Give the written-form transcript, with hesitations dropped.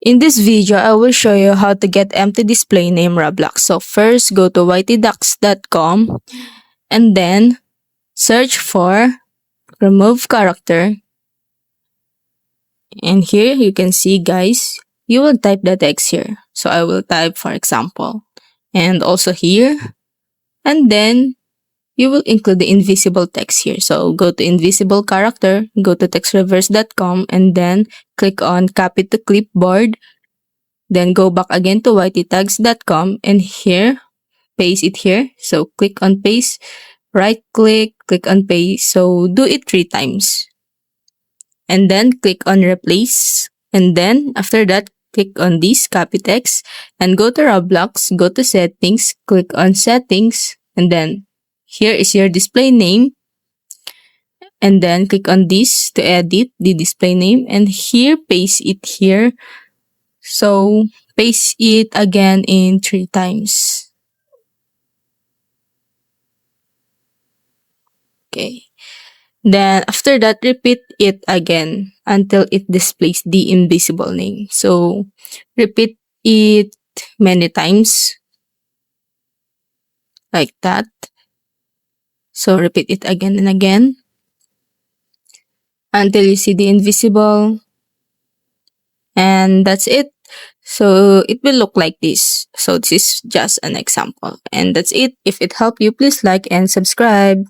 In this video, I will show you how to get empty display name Roblox. So first, go to ytdocs.com and then search for remove character. And here you can see, guys, you will type the text here. So I will type, for example, and also here. And then you will include the invisible text here. So go to invisible character, go to textreverse.com, and then click on copy to clipboard. Then go back again to yttags.com and here, paste it here. So click on paste, right click, click on paste. So do it 3 times. And then click on replace. And then after that, click on this copy text and go to Roblox, go to settings, click on settings. And then here is your display name. And then click on this to edit the display name. And here, paste it here. So paste it again in 3 times. Okay. Then after that, repeat it again until it displays the invisible name. So repeat it many times like that. So repeat it again and again until you see the invisible. And that's it. So it will look like this. So this is just an example. And that's it. If it helped you, please like and subscribe.